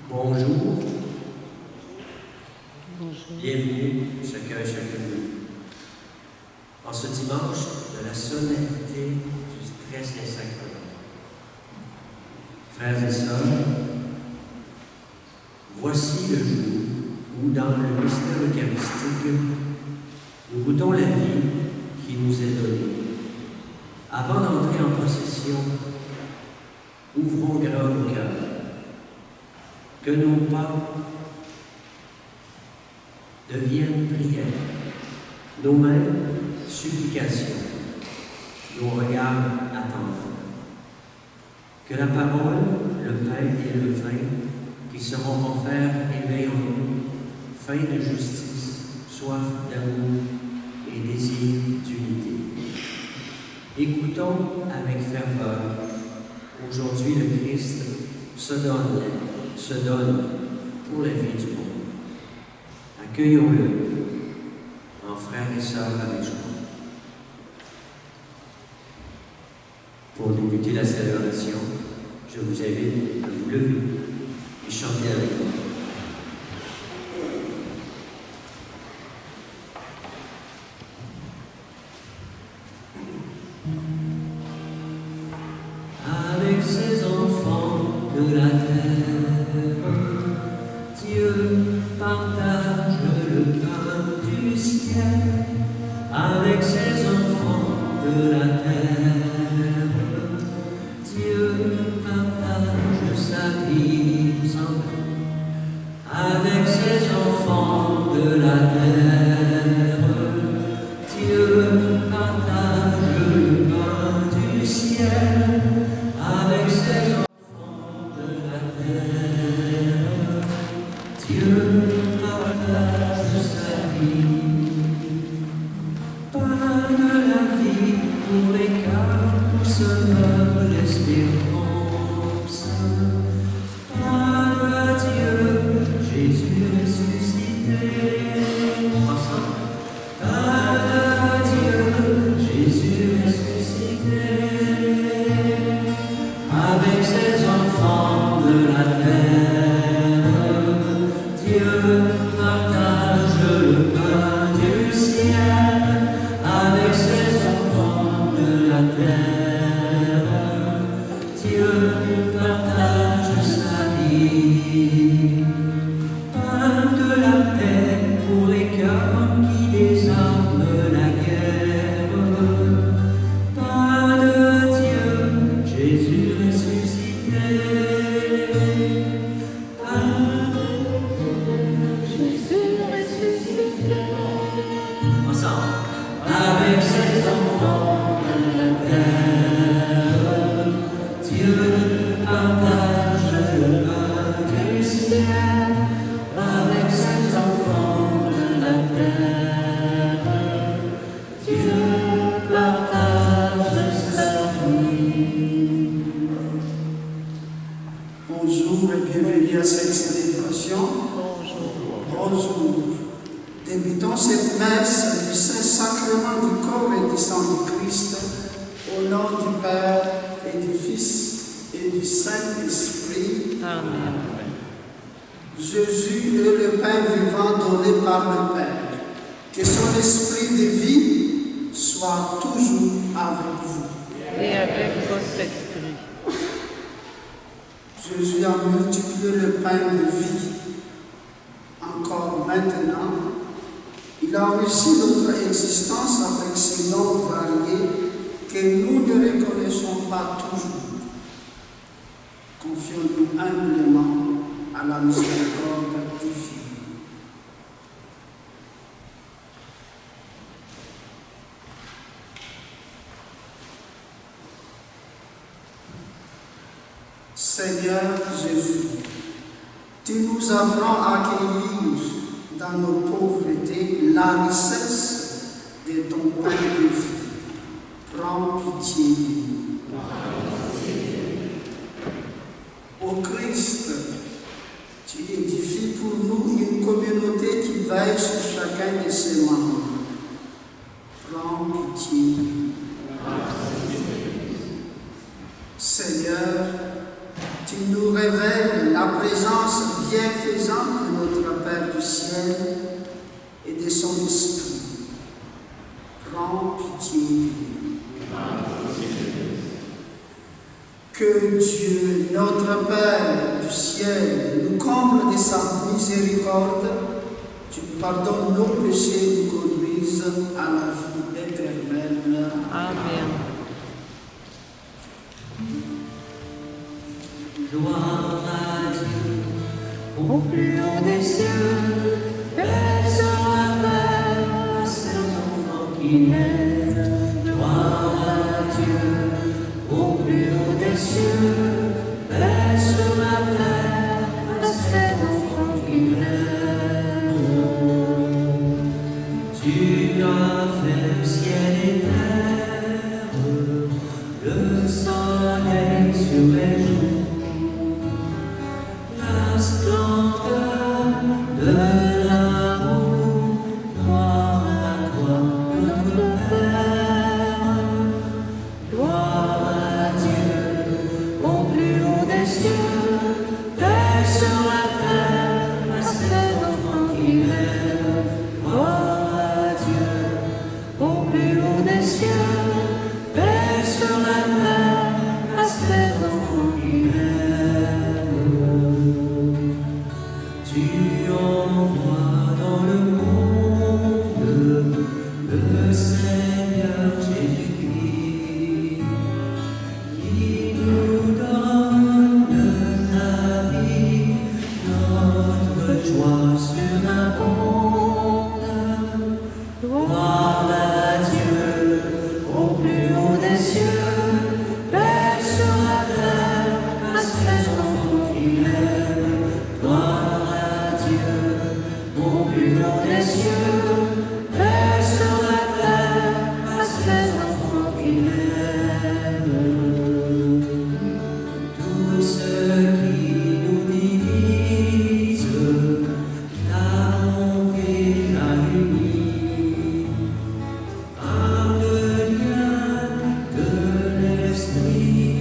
Bonjour. Bienvenue, chacun et chacune de nous. En ce dimanche de la solennité du très saint sacrement. Frères et sœurs, voici le jour où, dans le mystère eucharistique, nous goûtons la vie qui nous est donnée. Avant d'entrer en procession, ouvrons grand nos cœurs. Que nos pas deviennent prières, nos mains supplications, nos regards attendants. Que la parole, le pain et le vin qui seront offerts éveillent en nous faim de justice, soif d'amour et désir d'unité. Écoutons avec ferveur. Aujourd'hui, le Christ se donne pour la vie du monde. Accueillons-le en frères et sœurs avec joie. Pour débuter la célébration, je vous invite à vous lever et chanter avec nous. Avec ses enfants de la terre, Dieu partage le pain du ciel. Avec ses enfants de la terre, Dieu partage sa vie sans paix. Avec ses enfants de la terre, Dieu partage le pain du ciel. Avec ses enfants de la terre, Dieu partage sa vie. Pain de la vie pour les cœurs où se meurt l'espérance. Pain de Dieu, Jésus ressuscité. Ensemble. Pain de Dieu, Jésus ressuscité. Avec ses enfants de la terre, Dieu partage le pain du ciel. Avec ses enfants de la terre, Dieu partage sa vie. Pain de la paix pour les cœurs qui désarment la guerre. Pain de Dieu, Jésus ressuscité. Pain de Jésus ressuscité. Ensemble. Avec ses enfants de la terre, Dieu partage le pain du ciel. Avec ses enfants de la terre, Dieu partage sa vie. Bonjour et bienvenue à cette célébration. Bonjour. Débutons cette messe du Saint-Sacrement du corps et du sang du Christ, au nom du Père et du Fils et du Saint-Esprit. Amen. Jésus est le pain vivant donné par le Père. Que son esprit de vie soit toujours avec vous. Et avec votre esprit. Jésus a multiplié le pain de vie. Encore maintenant, il a enrichi notre existence avec ses noms variés que nous ne reconnaissons pas toujours. Confions-nous humblement à la miséricorde du Fils. Seigneur Jésus, tu nous apprends à accueillir dans nos pauvretés la richesse de ton pain de vie. Prends pitié de nous. Ô Christ, tu édifies pour nous une communauté qui veille sur chacun de ses membres. Prends pitié de nous. Seigneur, tu nous révèles la présence présence bienfaisante de notre Père du ciel et de son Esprit. Prends pitié. Que Dieu, notre Père du ciel, nous comble de sa miséricorde, tu pardonnes nos péchés et nous conduises à la vie éternelle. Amen. Gloire à Dieu, au plus haut des cieux, Père sera Père à ses enfants qu'il aime. Gloire à Dieu, au plus haut des cieux, Père sera Père à ses enfants qu'il aime. Tu as fait le ciel et terre, le soleil sur les jours. La splendeur de l'amour, gloire à toi, notre Père. Gloire à Dieu, au plus haut des cieux, Père sur la terre, à ses enfants qu'il aime. Gloire à Dieu, au plus haut des cieux, Père sur la terre, à ses enfants qu'il aime. Tu envoies dans le monde le Seigneur Jésus-Christ, qui nous donne la vie, notre joie surabonde. Gloire à Dieu, au plus haut des cieux, Père sur la terre, à ses enfants qu'il aime. Gloire à Dieu, au plus haut des cieux, Père sur la terre, à ses enfants qu'il aime. Tout ce qui nous divise, la bonté l'a uni. Par le lien de l'Esprit,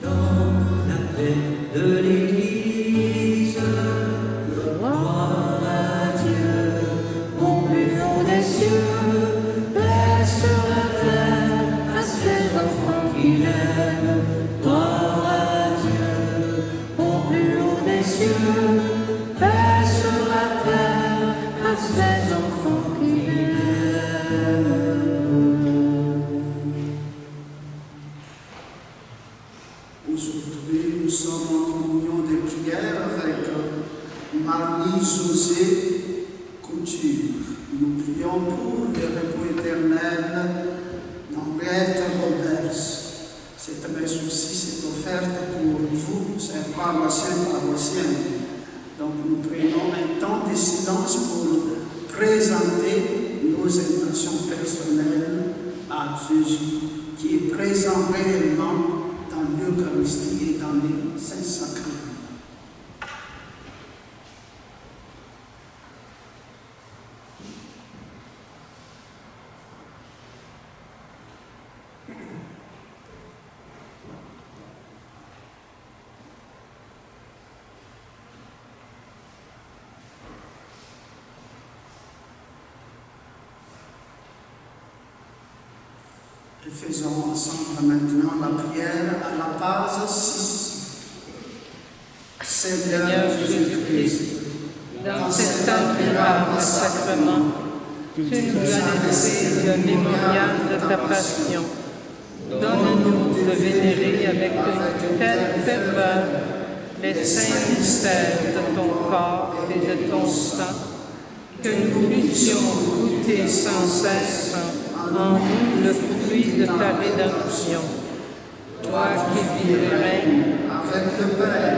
dans la paix de l'Église. Gloire à Dieu, au plus haut des cieux, Père sur la terre, à ses enfants qu'il aime. Gloire à Dieu, au plus haut des cieux, Père sur la terre, à ses enfants qu'il aime. Aujourd'hui, nous sommes en communion de prière avec Marie-Josée Couture. Nous prions pour le repos éternel d'Henriette Roberts. Cette messe aussi s'est offerte pour vous, chers paroissiens et paroissiennes. Donc nous prenons un temps de silence pour présenter nos intentions personnelles à Jésus, qui est présent réellement dans l'Eucharistie et dans les saints sacrements. Et faisons ensemble maintenant la prière à la page 6. Seigneur Jésus-Christ, Dans cet admirable sacrement, tu nous as laissé le mémorial de ta passion. Donne-nous de vénérer avec une telle ferveur les saints mystères de ton corps et de ton sang, que nous puissions goûter sans cesse en nous le fruit de ta rédemption. Toi qui vis et règnes avec le Père,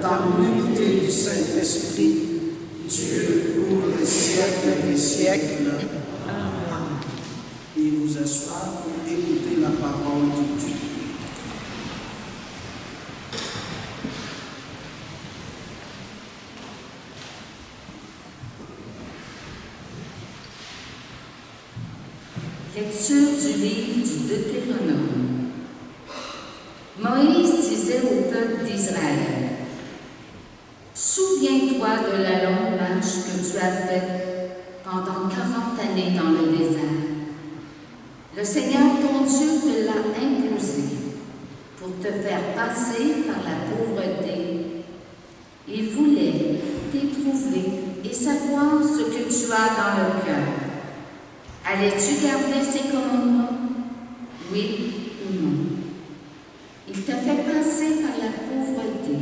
dans l'unité du Saint-Esprit, Dieu pour les siècles des siècles. Amen. Et vous asseoir pour écouter la parole de Dieu. Lecture du livre du Deutéronome. Moïse disait au peuple d'Israël, « Souviens-toi de la longue marche que tu as faite pendant 40 années dans le désert. Le Seigneur ton Dieu te l'a imposé pour te faire passer par la pauvreté. Il voulait t'éprouver et savoir ce que tu as dans le cœur. Allais-tu garder ses commandements? Oui ou non? Il t'a fait passer par la pauvreté.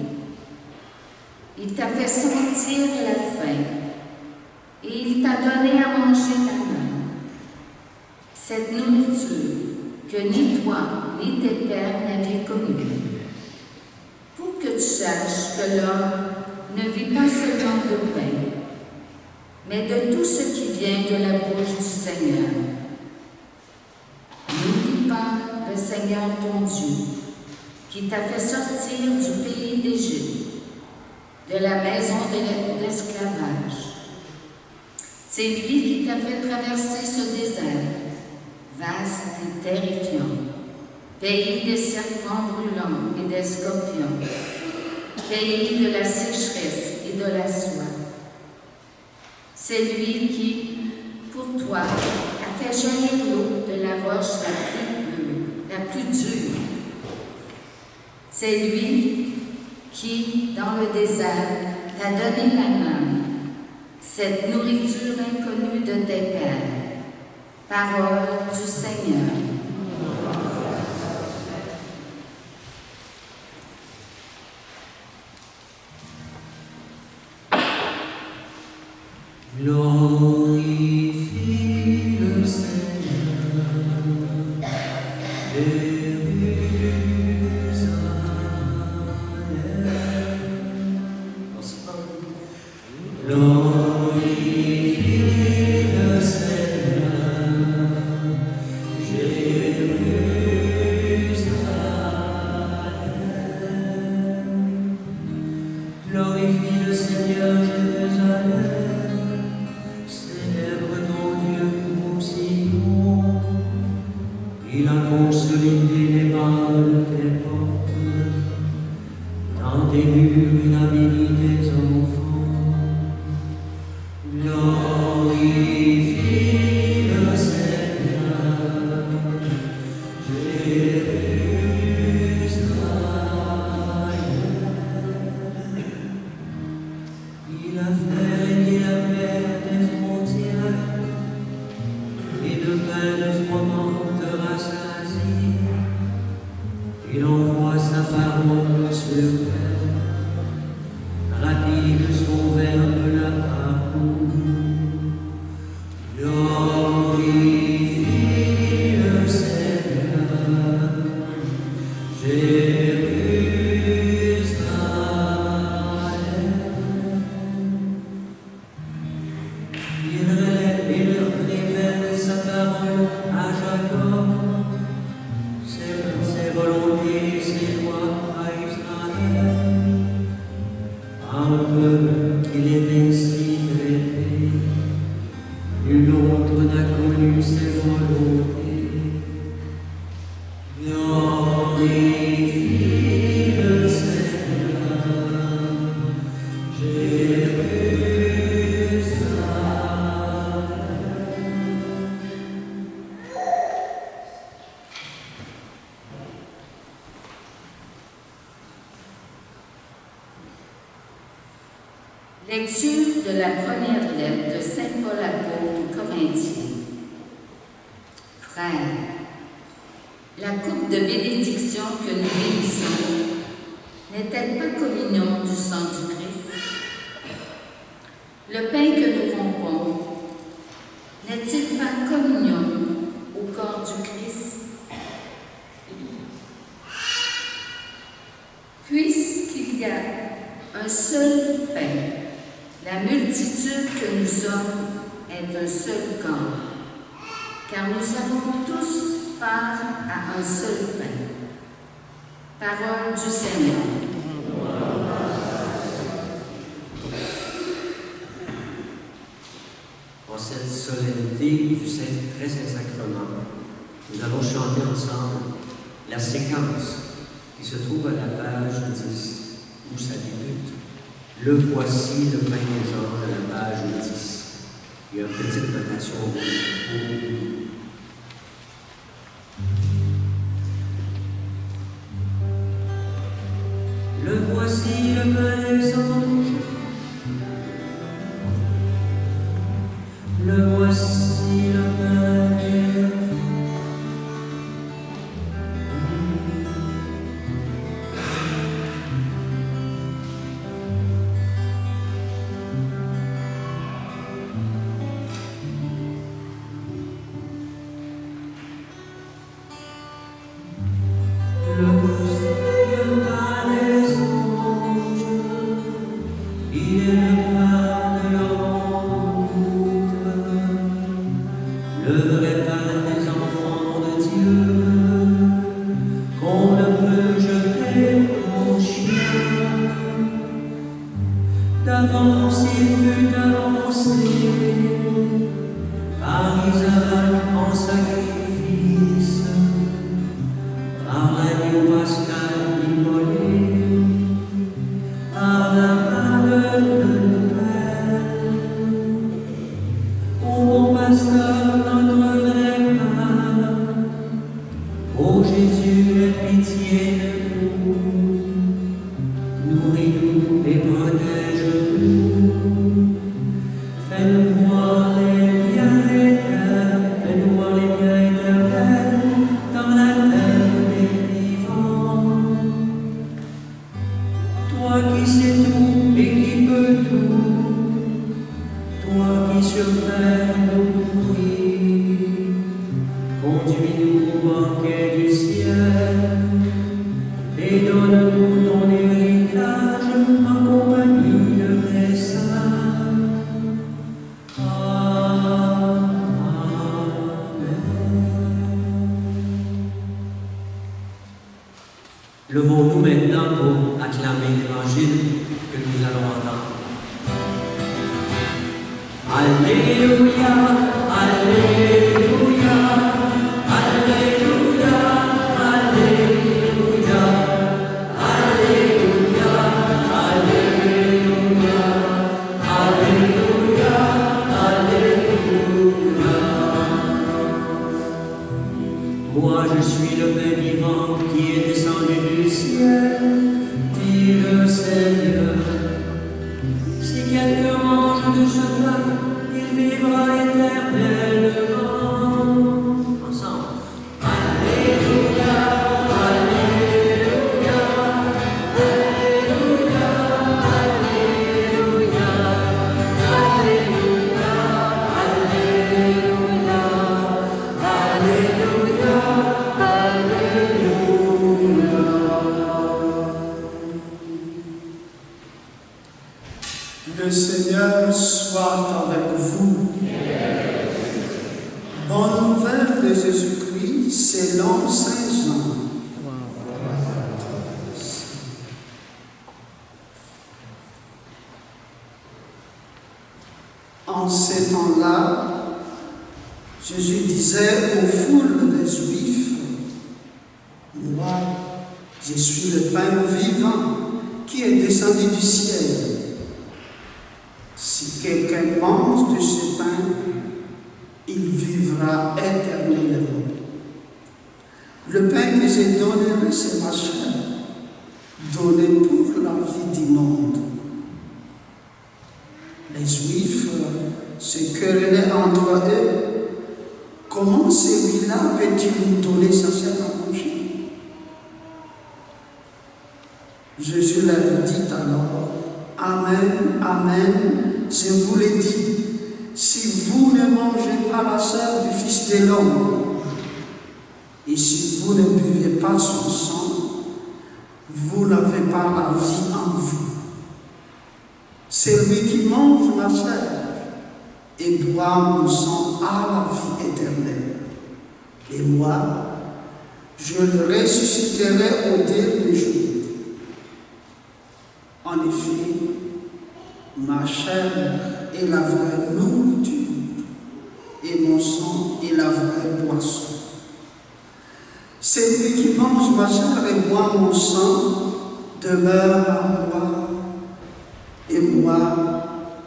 Il t'a fait sentir la faim. Et il t'a donné à manger la main. Cette nourriture que ni toi ni tes pères n'avaient connue. Pour que tu saches que l'homme ne vit pas seulement de pain, mais de tout ce qui vient de la bouche du Seigneur. N'oublie pas le Seigneur ton Dieu, qui t'a fait sortir du pays d'Égypte, de la maison de l'esclavage. C'est lui qui t'a fait traverser ce désert, vaste et terrifiant, pays des serpents brûlants et des scorpions, pays de la sécheresse et de la soie. C'est lui qui, pour toi, a fait jaillir l'eau de la roche la plus dure. C'est lui qui, dans le désert, t'a donné la manne, cette nourriture inconnue de tes pères. Parole du Seigneur. Glorifie le Seigneur, Jérusalem. Glorifie le Seigneur, Jérusalem. Glorifie le Seigneur, Jérusalem. Il a consolidé les balles de tes portes, dans tes murs il a béni tes enfants. Glorifie le Seigneur, Jérusalem. Il a fait régner la paix à tes frontières, et de pain de froment te rassasie. Il envoie sa parole sur terre, rapide son verbe la parcourt. Glorifie le Seigneur, Jérusalem. Il révèle sa parole à Jacob, ses volontés, ses lois à Israël. Un peuple qu'il est ainsi traité, nul autre n'a connu ses volontés. Glorifie le Seigneur, Lecture de la première lettre de Saint Paul apôtre aux Corinthiens. Frères, la coupe de bénédiction que nous bénissons n'est-elle pas communion du sang du Christ? Le pain que nous rompons n'est-il pas communion au corps du Christ? Puisqu'il y a un seul pain, la multitude que nous sommes est un seul corps, car nous avons tous part à un seul pain. Parole du Seigneur. En cette solennité du très saint sacrement, nous allons chanter ensemble la séquence qui se trouve à la page 10, où ça débute. Le voici, le pain des hommes, de la page 10. Il y a une petite notation pour vous. Le voici, le pain des anges. Le voici, le pain des anges. Levons-nous maintenant pour acclamer l'évangile que nous allons entendre. Alléluia, Alléluia, Alléluia, Alléluia, Alléluia, Alléluia, Alléluia, Alléluia. Moi je suis le pain vivant qui est descendu du ciel, dit le Seigneur. Si quelqu'un mange de ce pain, il vivra éternellement. Ensemble. Alléluia, Alléluia, Alléluia, Alléluia, Alléluia, Alléluia, Alléluia, Alléluia. Le Seigneur soit avec vous. Bonne nouvelle de Jésus-Christ selon Saint Jean. En ces temps-là, Jésus disait aux foules des Juifs, moi, je suis le pain vivant qui est descendu du ciel. Si quelqu'un mange de ce pain, il vivra éternellement. Le pain que je donnerai, c'est ma chair, donnée pour la vie du monde. Les Juifs se querellaient entre eux. Comment celui-là peut-il nous donner sa chair à manger? Jésus leur dit alors, Amen, Amen, je vous le dis, si vous ne mangez pas la chair du Fils de l'homme, et si vous ne buvez pas son sang, vous n'avez pas la vie en vous. Celui qui mange ma chair et boit mon sang a la vie éternelle. Et moi, je le ressusciterai au dernier jour. En effet, ma chair est la vraie nourriture et mon sang est la vraie boisson. Celui qui mange ma chair et boit mon sang demeure en moi et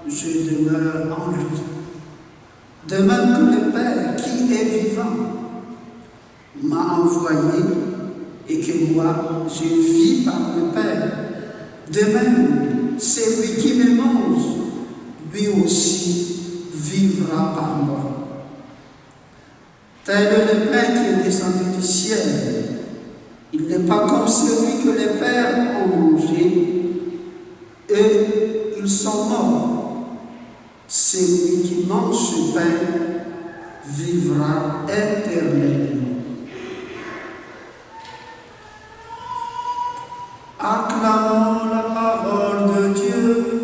je demeure en lui. De même que le Père qui est vivant m'a envoyé et que moi je vis par le Père. De même, celui qui me mange, lui aussi vivra par moi. Tel est le Père qui est descendu du ciel. Il n'est pas comme celui que les pères ont mangé, et ils sont morts. Celui qui mange ce pain vivra éternellement. Acclamons la parole de Dieu.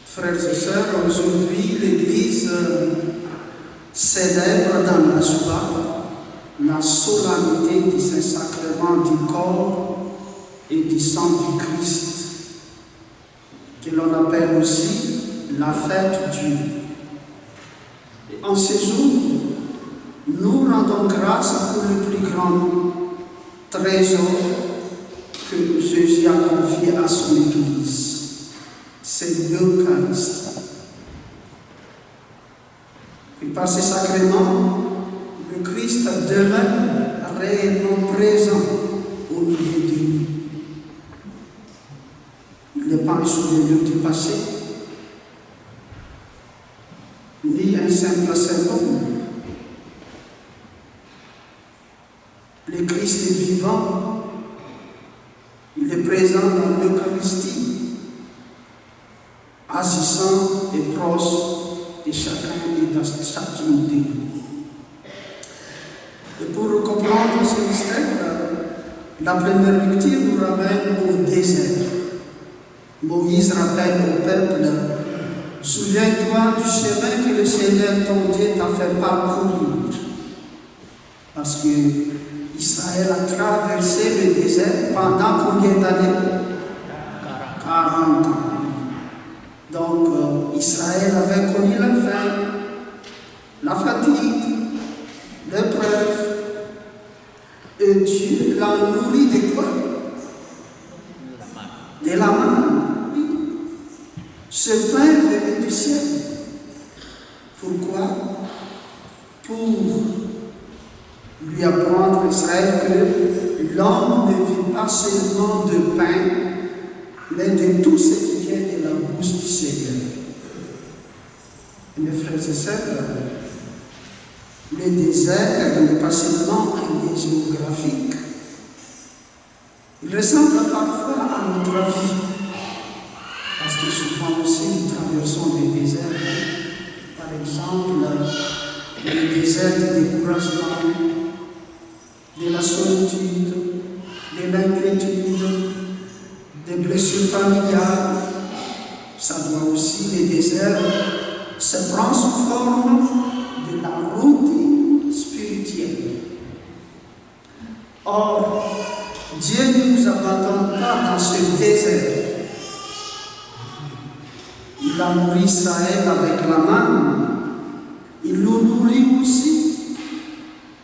Frères et sœurs, aujourd'hui l'Église célèbre dans la joie la solennité du Saint-Sacrement du corps et du sang du Christ, que l'on appelle aussi la fête Dieu. En ce jour, nous rendons grâce pour le plus grand trésor que Jésus a confié à son Église. C'est l'Eucharistie. Et par ce sacrement, le Christ demeure réellement présent au milieu de nous. Il n'est pas un souvenir du passé, ni un simple symbole. Le Christ est vivant, il est présent dans l'Eucharistie, agissant et proche de chacun et de chacune de nous. Et pour comprendre ce mystère, la première lecture nous ramène au désert. Moïse rappelle au peuple: souviens-toi du chemin que le Seigneur ton Dieu t'a fait parcourir. Parce que Israël a traversé le désert pendant combien d'années? 40 ans. Donc, Israël avait connu la faim, la fatigue, l'épreuve, et Dieu l'a nourri de quoi? De la main. Ce pain venait du ciel. Pourquoi? Pour lui apprendre à Israël que l'homme ne vit pas seulement de pain, mais de tout ce qui vient de la bouche du Seigneur. Mes frères et sœurs, le désert n'est pas seulement un lieu géographique. Il ressemble parfois à notre vie. Parce que souvent aussi nous traversons des déserts. Par exemple, le désert du découragement, de la solitude, de l'inquiétude, des blessures familiales. Ça doit aussi, les déserts se prend sous forme de la route spirituelle. Or, Dieu ne nous abandonne pas dans ce désert. Il a nourri Israël avec la main. Il nous nourrit aussi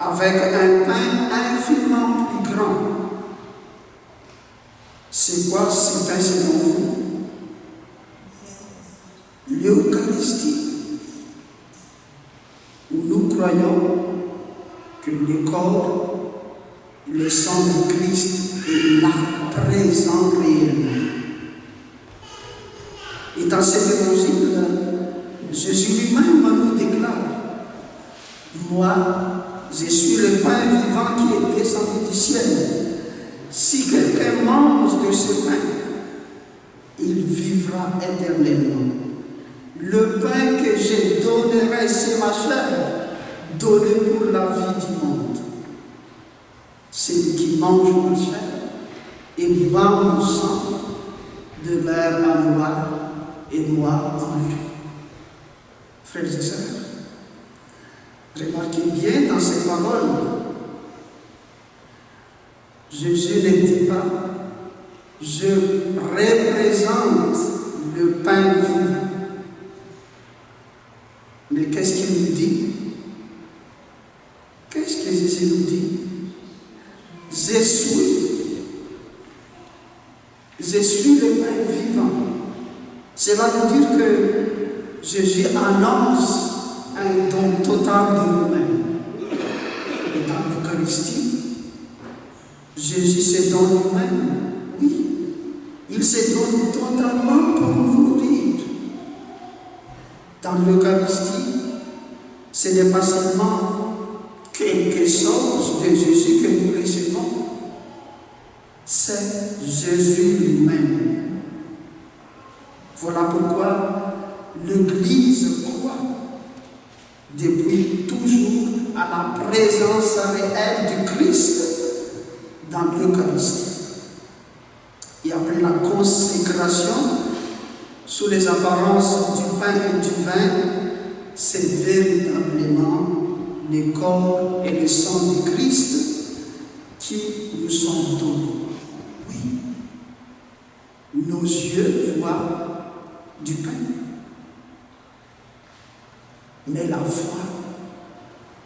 avec un pain infiniment plus grand. C'est quoi ce pain selon vous? L'Eucharistie, où nous croyons que le corps, le sang de Christ est là, présent réellement. Et dans cet évangile, Jésus lui-même nous déclare: moi, je suis le pain vivant qui est descendu du ciel. Si quelqu'un mange de ce pain, il vivra éternellement. Le pain que je donnerai, c'est ma chair, donnée pour la vie du monde. Celui qui mange ma chair et boit mon sang demeure en moi et moi en lui. frères et sœurs, remarquez bien dans ces paroles, Jésus ne dit pas « Je représente le pain vivant ». Mais qu'est-ce qu'il nous dit? Qu'est-ce que Jésus nous dit? Je suis le pain vivant. Cela veut dire que Jésus annonce un don total de lui-même. Et dans l'Eucharistie, Jésus se donne lui-même. Oui, il se donne totalement pour nous nourrir. Dans l'Eucharistie, ce n'est pas seulement quelque chose de Jésus que nous recevons, c'est Jésus lui-même. Voilà pourquoi l'Église croit depuis toujours à la présence réelle du Christ dans l'Eucharistie. Et après la consécration, sous les apparences du pain et du vin, c'est véritablement le corps et le sang du Christ qui nous sont donnés. Oui, nos yeux voient du pain, mais la foi,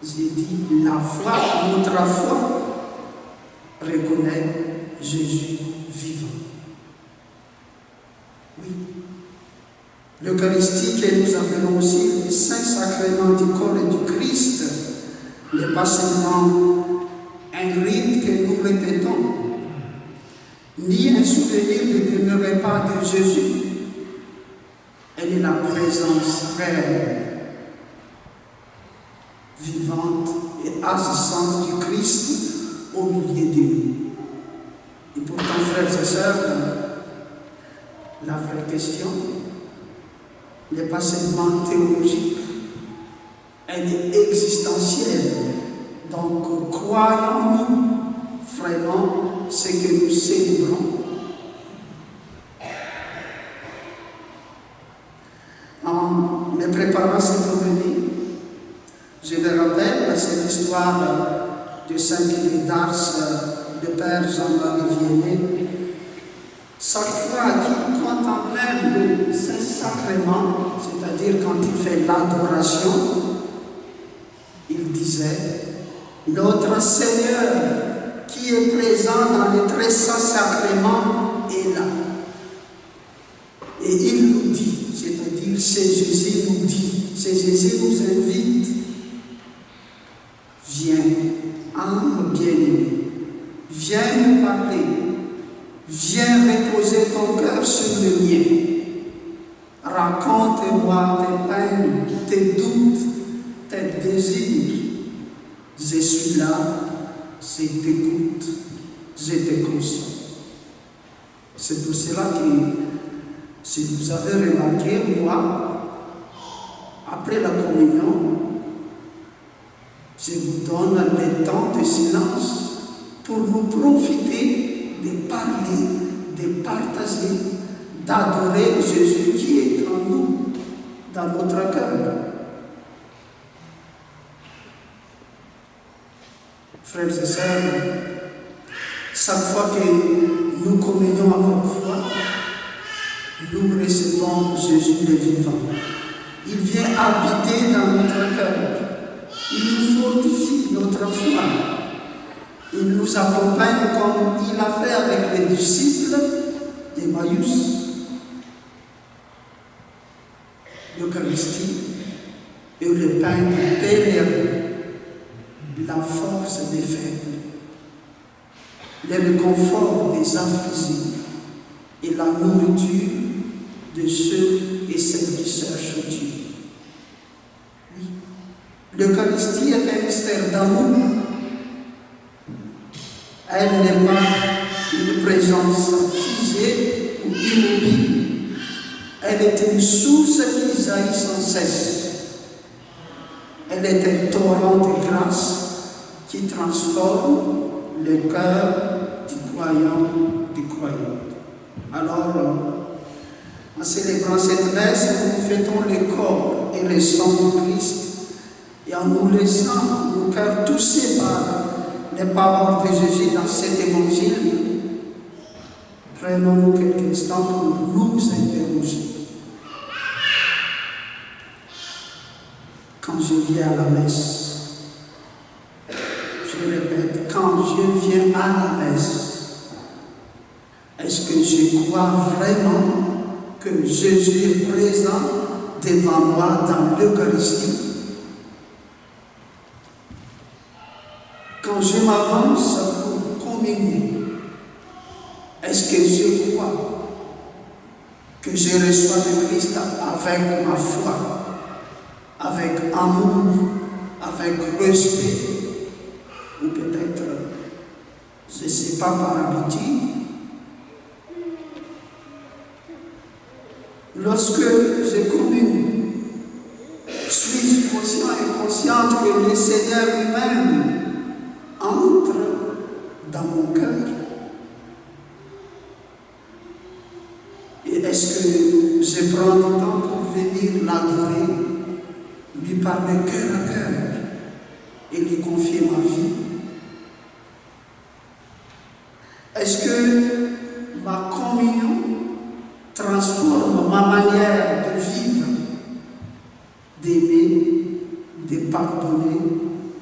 j'ai dit, la foi, notre foi, reconnaît Jésus vivant. Oui. L'Eucharistie que nous appelons aussi le Saint-Sacrement du corps et du Christ n'est pas seulement un rite que nous répétons, ni un souvenir de repas de Jésus. Elle est la présence réelle, vivante et agissante du Christ au milieu de nous. Et pourtant, frères et sœurs, la vraie question n'est pas seulement théologique, elle est existentielle. Donc, croyons-nous vraiment ce que nous célébrons? En me préparant cette venue, je me rappelle cette histoire de Saint-Pierre d'Ars, de Père Jean-Marie Vianney. Chaque fois qu'il contemplait le Saint-Sacrement, c'est-à-dire quand il fait l'adoration, il disait « Notre Seigneur qui est présent dans les très saints sacrements est là. » Et il nous dit, c'est-à-dire c'est Jésus nous dit, c'est Jésus nous invite « Viens, âme bien-aimée, viens nous parler. Viens reposer ton cœur sur le mien. Raconte-moi tes peines, tes doutes, tes désirs. Je suis là, je t'écoute, je te console. » C'est pour cela que, si vous avez remarqué, moi, après la communion, je vous donne le temps de silence pour nous profiter de parler, de partager, d'adorer Jésus qui est en nous, dans notre cœur. Frères et sœurs, chaque fois que nous communions avec foi, nous recevons Jésus le vivant. Il vient habiter dans notre cœur. Il nous fortifie notre foi. Il nous accompagne comme il a fait avec les disciples d'Emmaüs. L'Eucharistie est le pain du pèlerin, la force des faibles, le réconfort des affligés et la nourriture de ceux et celles qui cherchent Dieu. Oui. L'Eucharistie est un mystère d'amour. Elle n'est pas une présence figée ou immobile. Elle est une source qui jaillit sans cesse. Elle est un torrent de grâce qui transforme le cœur du croyant, du croyant. Alors, en célébrant cette messe, nous fêtons le corps et avec les sangs de Christ et en nous laissant nos cœurs touchés par les paroles de Jésus dans cet évangile, prenons-nous quelques instants pour nous interroger. Quand je viens à la messe, je répète, quand je viens à la messe, est-ce que je crois vraiment que Jésus est présent devant moi dans l'Eucharistie? Quand je m'avance pour communier, est-ce que je crois que je reçois le Christ avec ma foi, avec amour, avec respect, ou peut-être, je ne sais pas, par habitude? Lorsque je communie, suis-je conscient et consciente que le Seigneur lui-même entre dans mon cœur? Et est-ce que je prends du temps pour venir l'adorer, lui parler cœur à cœur et lui confier ma vie? Est-ce que ma communion transforme ma manière de vivre, d'aimer, de pardonner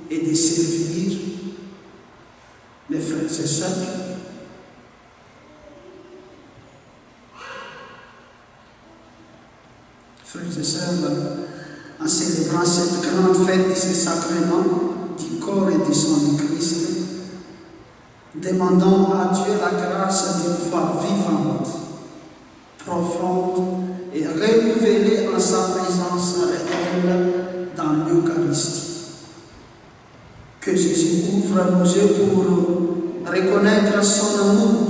et de servir mes frères et sœurs? Frères et sœurs, en célébrant cette grande fête de ce sacrement du corps et du sang de Christ, demandons à Dieu la grâce d'une foi vivante, profonde et renouvelée en sa présence réelle dans l'Eucharistie. Que Jésus ouvre nos yeux pour reconnaître son amour,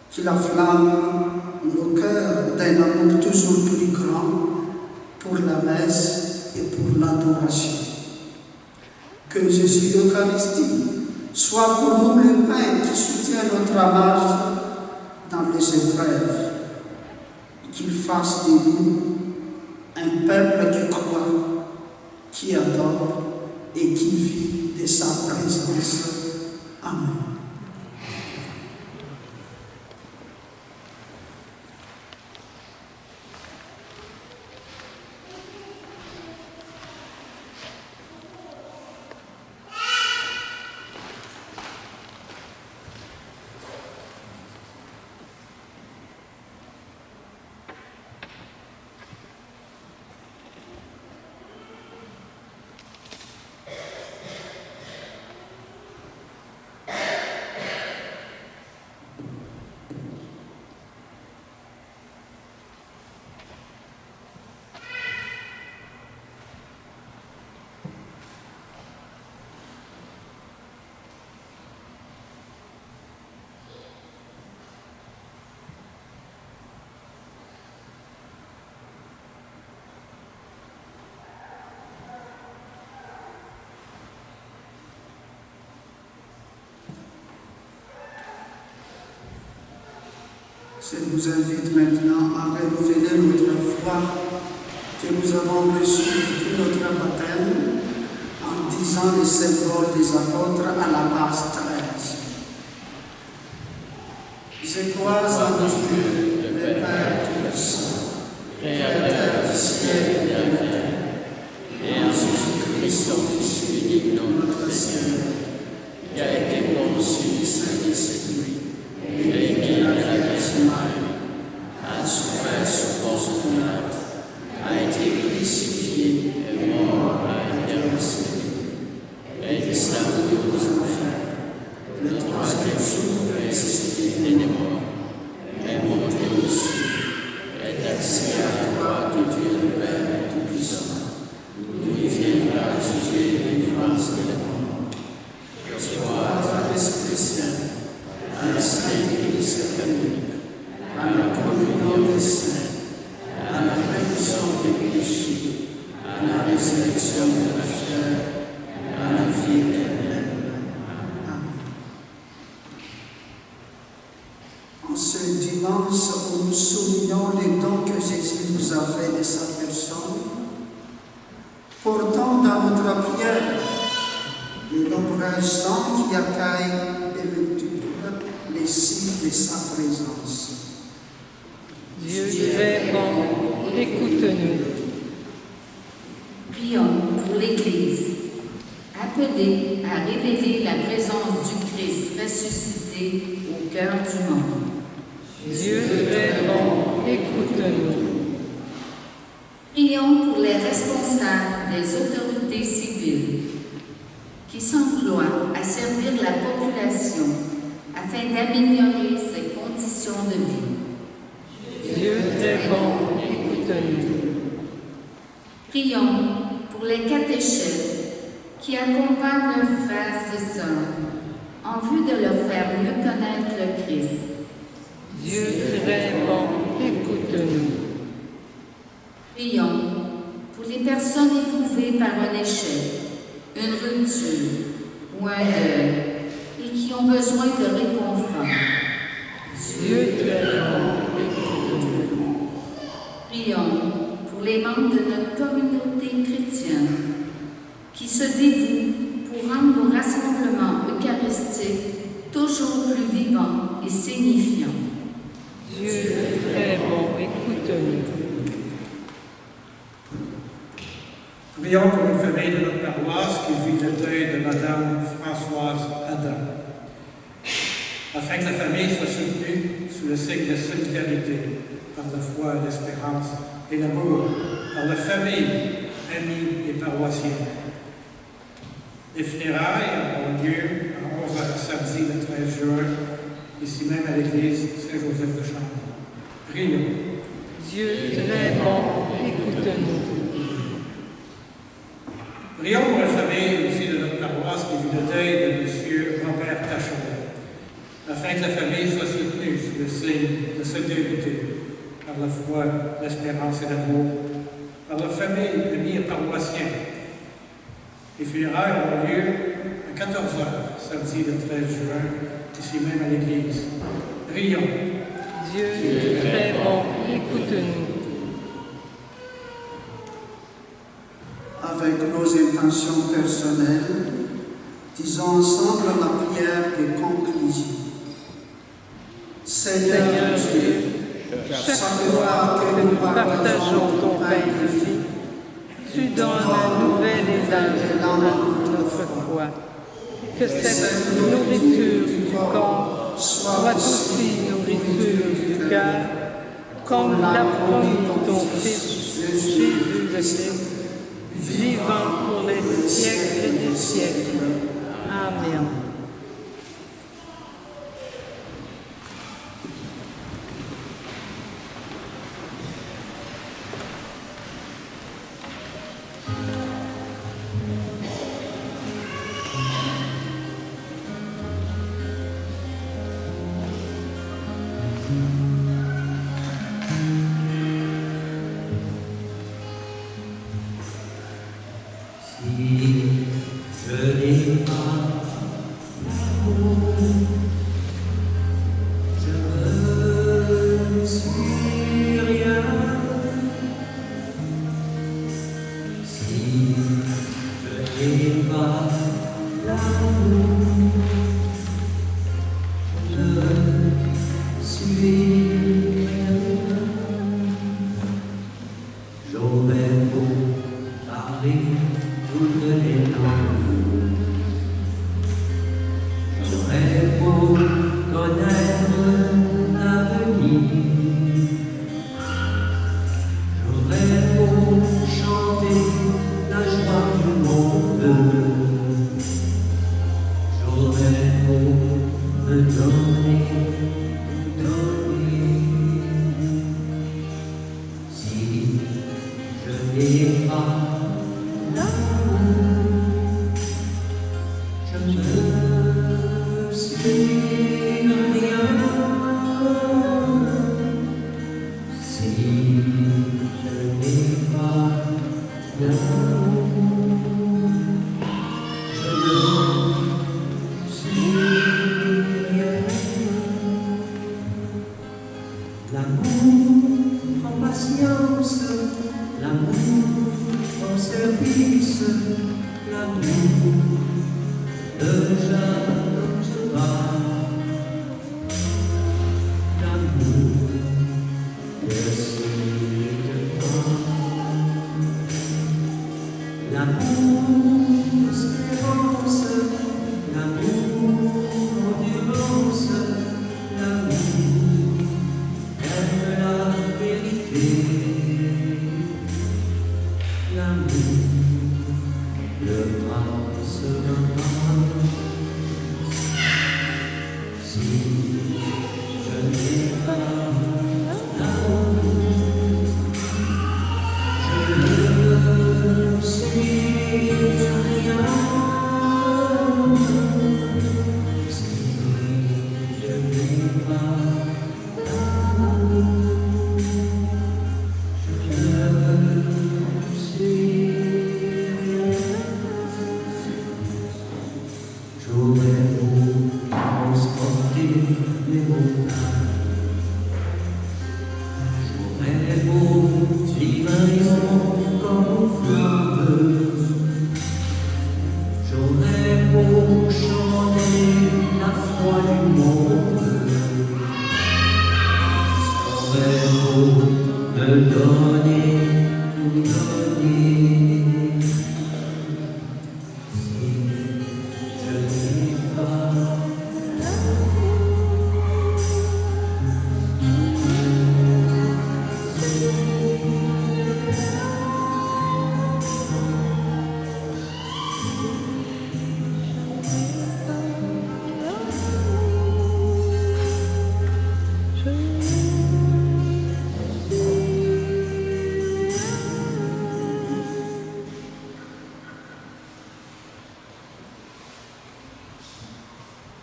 qu'il enflamme nos cœurs d'un amour toujours plus grand pour la messe et pour l'adoration. Que Jésus l'Eucharistie soit pour nous le pain qui soutient notre marche dans les épreuves, et qu'il fasse de nous un peuple qui croit, qui adore et qui vit de sa présence. Amen. Je vous invite maintenant à renouveler notre foi que nous avons reçue depuis notre baptême en disant les symboles des apôtres à la base 13. Je crois en Dieu, le Père Tout-Puissant, Créateur du ciel et de la terre, et en Jésus-Christ, son Fils unique, notre Seigneur, qui a été conçu du Saint-Esprit, et qui a la Vierge Marie, a souffert sous Ponce Pilate, a été crucifié et mort, a été ressuscité, est descendu aux enfers, le troisième jour est ressuscité des morts, est monté au ciel, est assis à la droite de Dieu le Père Tout-Puissant, d'où il viendra juger les vivants et les morts. Je crois à l'Esprit Saint, à la Sainte Église catholique, à la communion des saints, à la rémission des péchés, à la résurrection de la chair, à la vie éternelle. Amen. En ce dimanche où nous soulignons les dons que Jésus portons dans notre prière les nombreux gens qui accueillent et multiplient les signes de sa présence. Dieu très bon, écoute-nous. Prions pour l'Église, appelée à révéler la présence du Christ ressuscité au cœur du monde. Dieu très bon, écoute-nous. Prions pour les responsables des autorités civiles qui s'emploient à servir la population afin d'améliorer ses conditions de vie. Dieu très bon, écoute-nous. Prions pour les catéchètes qui accompagnent leurs frères et sœurs en vue de leur faire mieux connaître le Christ. Dieu très bon, écoute-nous. Prions pour les personnes éprouvées par un échec, une rupture ou un deuil et qui ont besoin de réconfort. Dieu très bon, écoute-nous. Prions pour les membres de notre communauté chrétienne qui se dévouent pour rendre nos rassemblements eucharistiques toujours plus vivants et signifiants. Dieu très bon, écoute-nous. Prions pour une famille de notre paroisse qui vit le deuil de Madame Françoise Adam, afin que la famille soit soutenue sous le signe de solidarité, par la foi, l'espérance et l'amour, par la famille, amis et paroissiens. Les funérailles auront lieu à 11h samedi le 13 juin, ici même à l'église Saint-Joseph de Chambly. Prions. Dieu très bon, écoute-nous. Prions pour la famille aussi de notre paroisse qui vit le deuil de M. Robert Tachereau, afin que la famille soit soutenue sous le signe de solidarité, par la foi, l'espérance et l'amour, par la famille, amis et paroissiens. Les funérailles auront lieu à 14h, samedi le 13 juin, ici même à l'église. Prions. Dieu très bon, écoute-nous. Avec nos intentions personnelles, disons ensemble la prière de conclusion. Seigneur Dieu, chaque fois que nous partageons ton pain de vie, tu donnes un nouvel élan à notre foi. Que cette nourriture du corps soit aussi nourriture du cœur, comme l'a promis ton Fils Jésus le Christ, vivant pour les siècles des siècles. Amen. L'amour en patience, l'amour en service. passion comme flambe. J'aurais beau chanter la foi du monde, j'aurais beau me donner, tout donner. Si je n'ai pas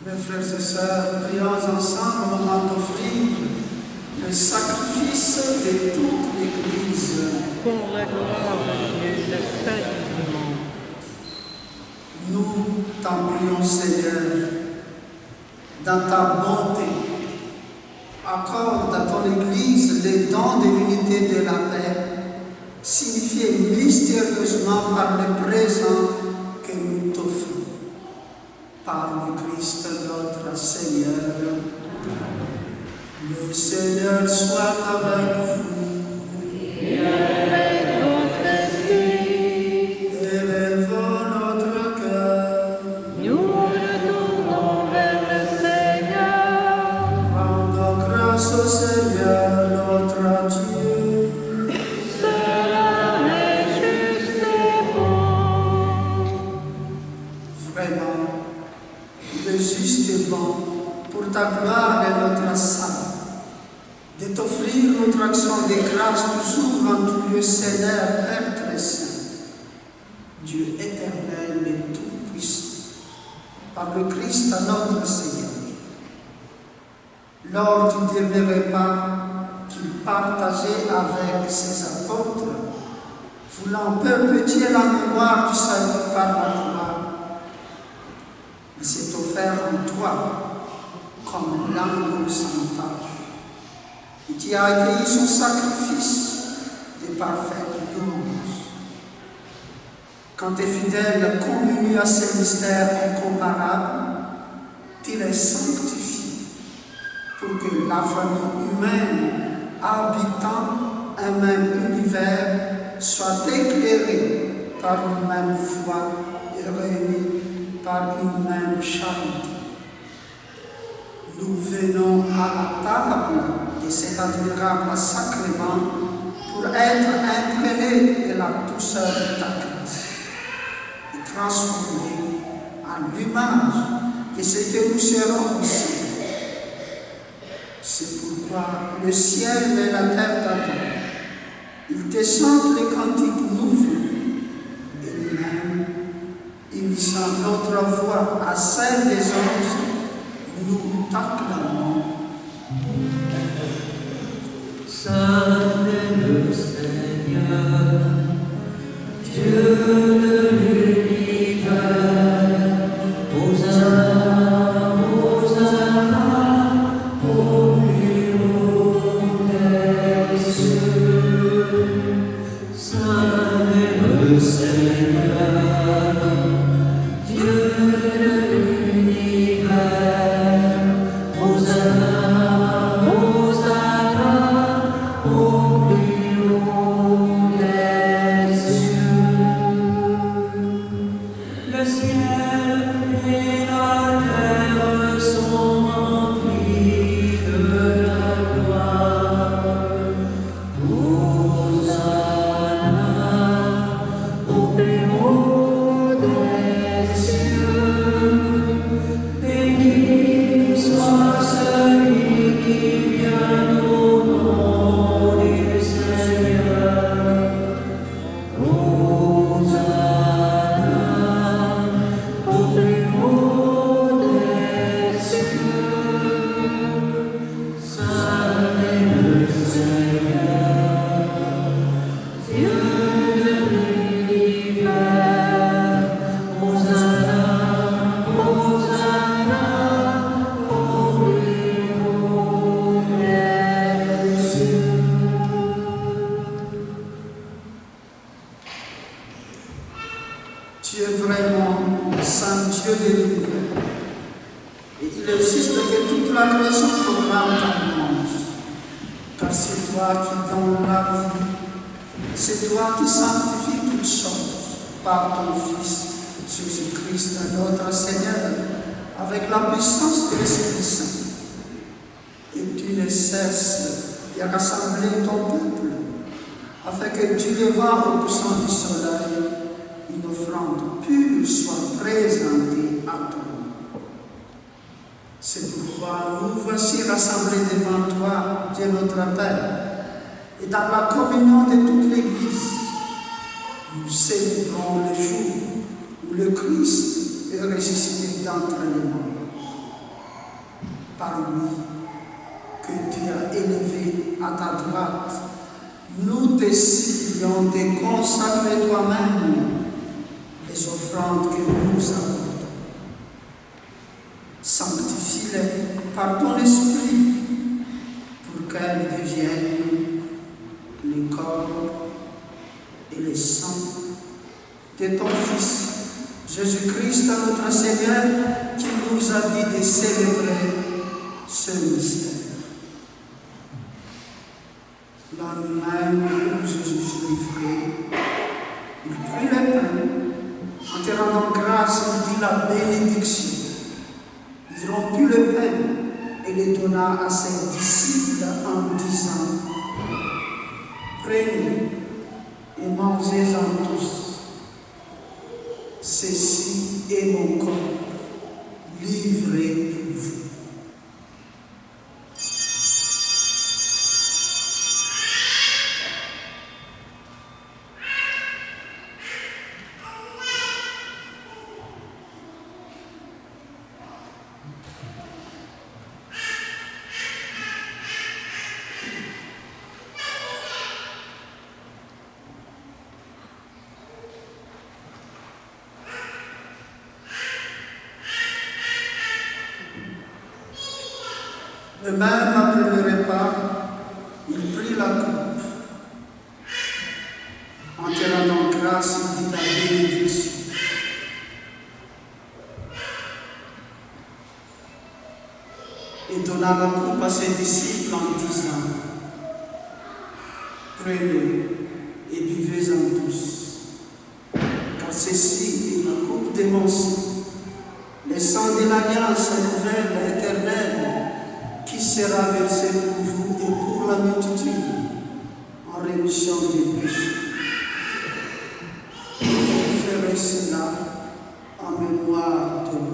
Mes frères et sœurs, prions ensemble au moment d'offrir le sacrifice de toute l'Église. Pour la gloire de Dieu, le salut du monde. Nous t'en prions, Seigneur, dans ta bonté. Accorde à ton Église les dons de l'unité de la paix, signifiés mystérieusement par le présent que nous t'offrons. Par le Christ notre Seigneur. Le Seigneur soit avec vous. Et avec votre esprit, Élevons notre cœur. nous nous tournons vers le Seigneur. Rendons grâce au Seigneur notre Dieu. Cela est juste et bon. Vraiment, il est juste et bon pour ta gloire et notre salut de t'offrir notre action de grâce toujours en tout lieu, Seigneur, Père très saint, Dieu éternel et tout-puissant, par le Christ notre Seigneur. Lors du dernier repas qu'il partageait avec ses apôtres, voulant perpétuer la mémoire du salut par la gloire, il s'est offert en toi comme l'agneau sans tache. Et tu as accueilli son sacrifice de parfaite louange. Quand tes fidèles communient à ces mystères incomparables, tu les sanctifies pour que la famille humaine habitant un même univers soit éclairée par une même foi et réunie par une même charité. Nous venons à la table de cet admirable sacrement pour être imprégnés de la douceur de ta grâce et transformés à l'image de ce que nous serons aussi. C'est pourquoi le ciel et la terre t'adorent. Ils te chantent les cantiques nouveaux et nous-mêmes, unissant notre voix à celle des anges, nous t'acclamons. Saint est le Seigneur, Dieu de l'univers. Hosanna, Hosanna, au plus haut des de l'univers. Et il existe que toute la création proclame ta louange. Car c'est toi qui donnes la vie, c'est toi qui sanctifies toutes choses par ton Fils, Jésus-Christ, notre Seigneur, avec la puissance de l'Esprit Saint. Et tu ne cesses de rassembler ton peuple, afin que tu levant au couchant du soleil, une offrande pure soit présentée à toi. C'est pourquoi nous voici rassemblés devant toi, Dieu notre Père, et dans la communion de toute l'Église, nous célébrons le jour où le Christ est ressuscité d'entre les morts. Par lui, que tu as élevé à ta droite, nous te supplions de consacrer toi-même les offrandes que nous avons. Sanctifie-les par ton esprit pour qu'elles deviennent le corps et le sang de ton Fils, Jésus-Christ, notre Seigneur, qui nous a dit de célébrer ce mystère. La nuit même où Jésus fut livré, il prit le pain, en te rendant grâce, il dit la bénédiction. Il rompit le pain et le donna à ses disciples en disant: prenez et mangez-en tous. Ceci est mon corps, livré pour vous. De même, après le repas, il prit la coupe. En te rendant grâce, il dit la bénédiction. Et donna la coupe à ses disciples en disant: prenez et buvez-en tous, car ceci est la coupe de mon sang, le sang de l'alliance nouvelle éternelle, qui sera versé pour vous et pour la multitude en rémission des péchés. Vous ferez cela en mémoire de moi.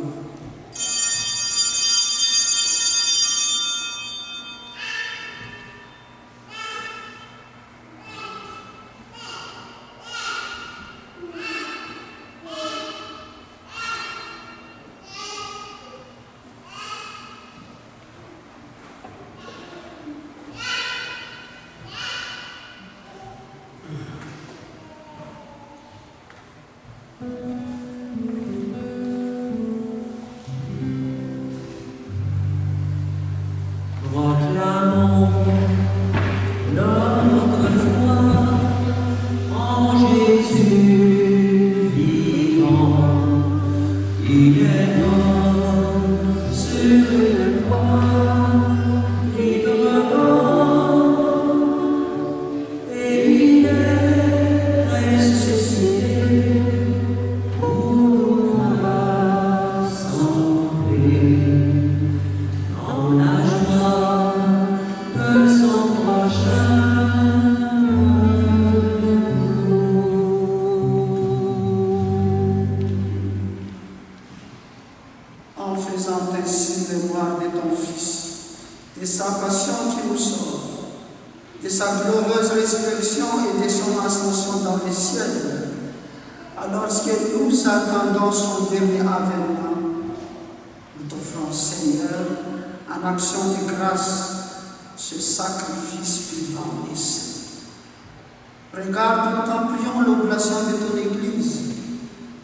Regarde, nous t'en prions l'oblation de ton Église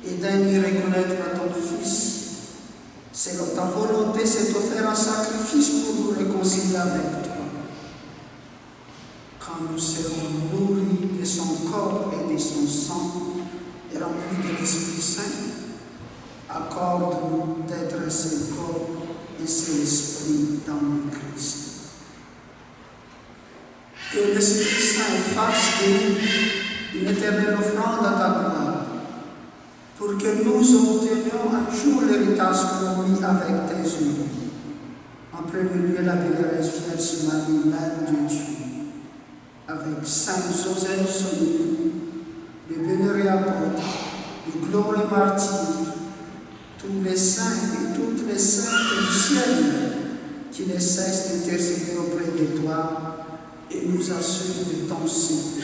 et daigne reconnaître à ton Fils. Selon ta volonté, c'est offert un sacrifice pour nous réconcilier avec toi. Quand nous serons nourris de son corps et de son sang et remplis de l'Esprit Saint, Accorde-nous d'être ses corps et ses esprits dans le Christ. Que l'Esprit Saint fasse de nous une éternelle offrande à ta gloire, pour que nous obtenions un jour l'héritage promis avec tes œuvres. En premier lieu, la bienheureuse Vierge Marie, Mère de Dieu, avec Saint Joseph, son époux, les bénémoines apôtres, les glorieux martyrs, tous les saints et toutes les saintes du ciel, qui ne cessent d'intercéder auprès de toi et nous assurent de ton secours.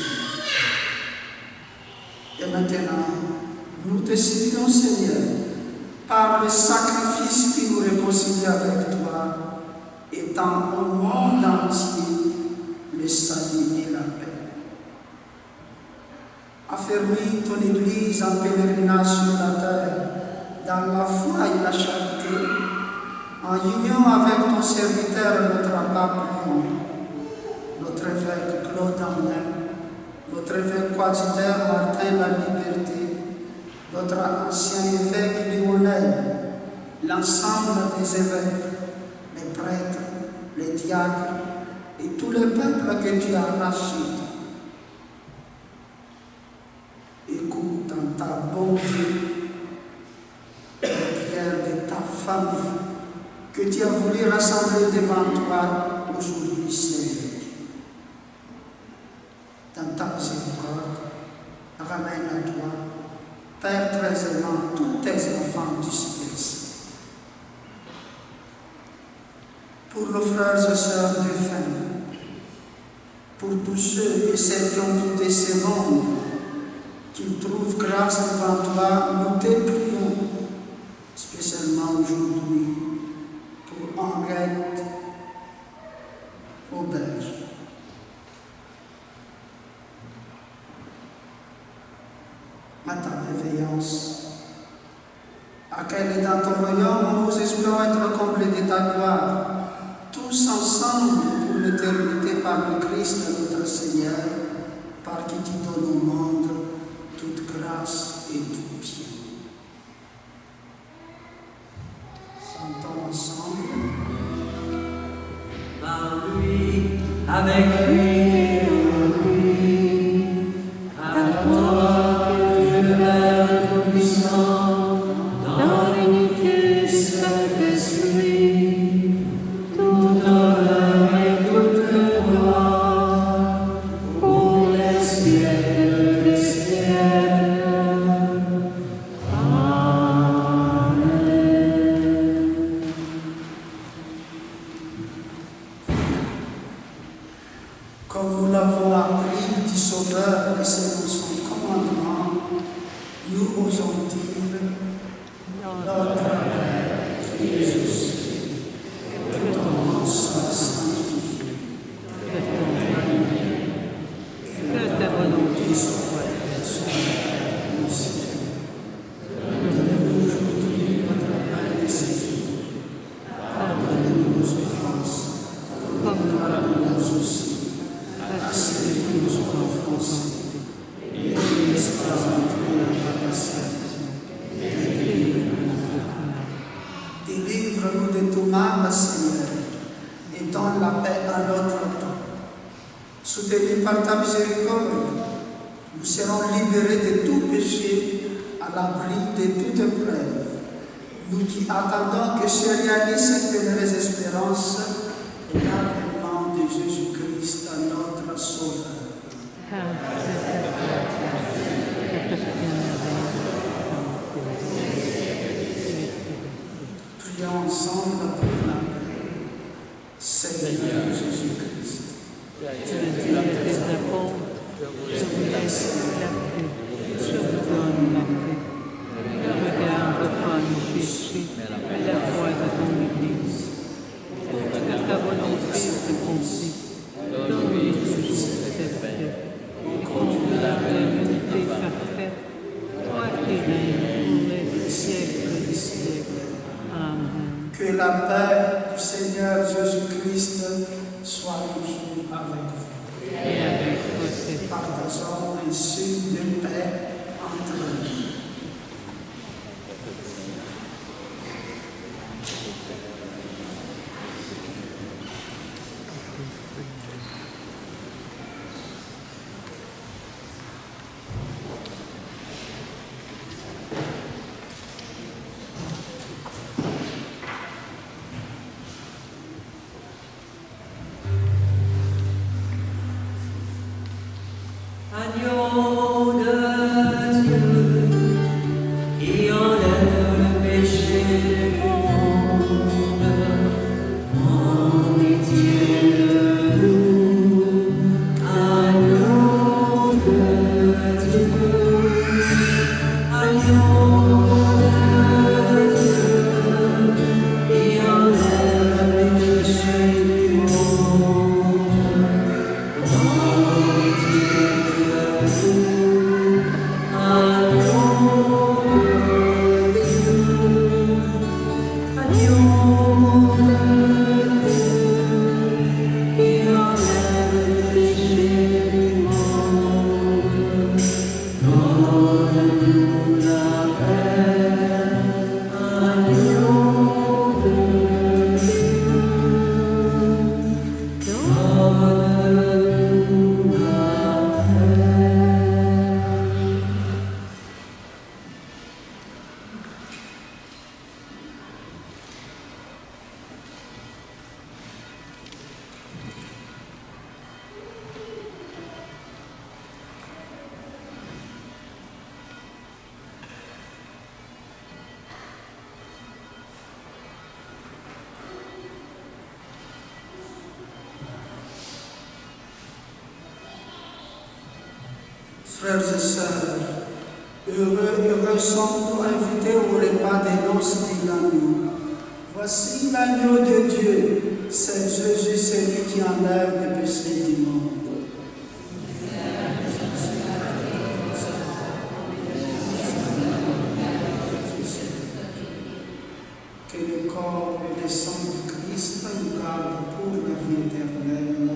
Et maintenant, nous te supplions, Seigneur, par le sacrifice qui nous réconcilie avec toi, étant au monde entier le salut et la paix. Affermis ton Église en pèlerinage sur la terre, dans la foi et la charité, en union avec ton serviteur, notre pape Léon, notre évêque Claude Amelin, notre évêque quadraire Martin La Liberté, notre ancien évêque Léonel, l'ensemble des évêques, les prêtres, les diacres et tout le peuple que tu as racheté. Écoute en ta bonté les prières de ta famille que tu as voulu rassembler devant toi aujourd'hui, Seigneur. Dans ta miséricorde, ramène à toi, Père très aimant, tous tes enfants dispersés. Pour nos frères et sœurs défunts, pour tous ceux et celles qui ont quitté ce monde, qu'ils trouvent grâce devant toi, nous te prions, spécialement aujourd'hui, pour Henriette Aubert. À ta bienveillance, accueille dans ton royaume, nous espérons être comblés de ta gloire, tous ensemble pour l'éternité par le Christ notre Seigneur, par qui tu donnes au monde toute grâce et tout bien. Chantons ensemble. Par lui, avec lui, en lui, à toi, Dieu Père Tout-Puissant, dans l'unité du Saint-Esprit, tout honneur et toute gloire, pour les siècles des siècles. Comme nous l'avons appris du Sauveur et selon son commandement, nous osons dire notre Père qui es aux cieux, que ton nom soit sanctifié, Que ton règne vienne, que ta volonté soit faite sur la terre au ciel. Donne-nous aujourd'hui notre pain de ce jour. Pardonne-nous nos offenses, comme nous pardonne-nous aussi à ceux qui nous ont offensés. et ne nous laisse pas entrer dans la tentation. Délivre-nous de tout mal, Seigneur, et donne la paix à notre temps. Soutenus par ta miséricorde, nous serons libérés de tout péché, à l'abri de toute épreuve. Nous qui attendons que se réalise cette bénévoleuse espérance et l'avènement de Jésus-Christ, notre Sauveur. Car c'est ta grâce, que ta Prions ensemble pour la paix. Seigneur Jésus-Christ, tu as dit à tes apôtres, je vous laisse la paix, je vous donne la paix. Ne regarde pas nos péchés, mais la foi de ton Église. Pour que ta volonté s'accomplisse, donne-nous toujours cette paix, et conduis-la vers l'unité parfaite, toi qui règnes pour les siècles des siècles. Amen. que la paix du Seigneur Jésus-Christ soit toujours avec vous. Et avec votre Partageons ainsi de paix entre nous. Agneau de Dieu, qui enlève le péché du monde, prends pitié de nous. Agneau de Dieu, agneau de Dieu, qui enlève le péché du monde, prends pitié de nous. Agneau de Dieu, agneau de Dieu, qui enlève le péché du monde, donne-nous la paix. Agneau de Dieu, donne-nous la paix. Frères et sœurs, heureux sommes-nous invités au repas des noces de l'agneau. Voici l'agneau de Dieu, c'est Jésus, celui qui enlève les péchés du monde. Que le corps et le sang du Christ nous gardent pour la vie éternelle.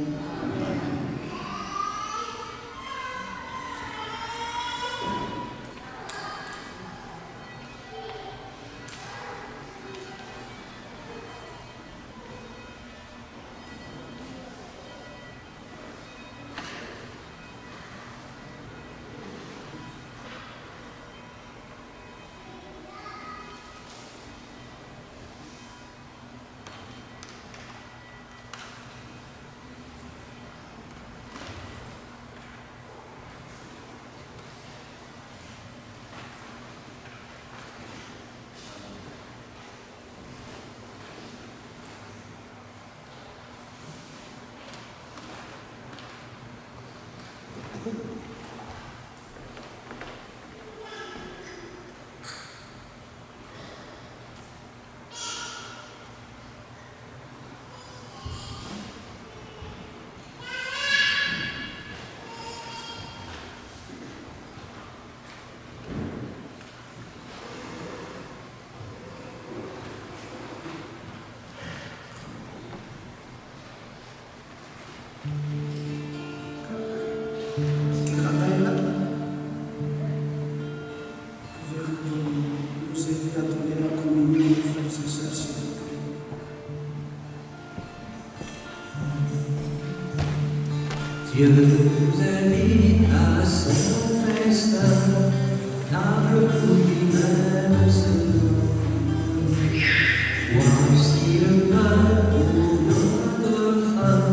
Dieu nous invite à son festin, table pour lui-même se donne. Voici le pain pour notre faim,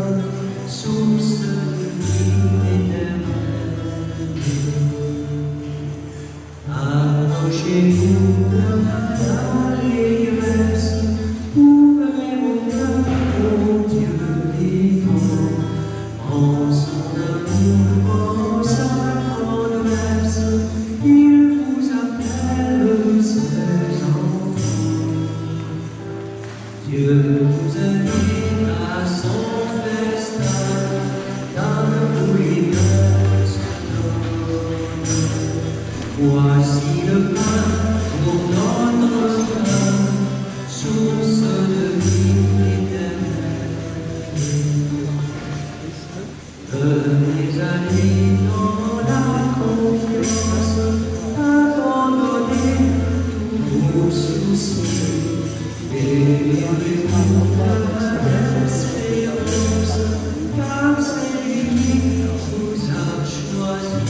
source de vie éternelle. Approchez-vous de l'allégresse, ouvrez vos cœurs au Dieu vivant. En son amour, en sa tendresse, il vous appelle ses enfants. Dieu vous invite à son festin, dame pour lui-même se donne. Voici le pain pour notre faim, source de vie éternelle. Venez à lui dans la confiance, abandonnez tous vos soucis, et rendez-vous l'espérance, car c'est lui qui vous a choisi.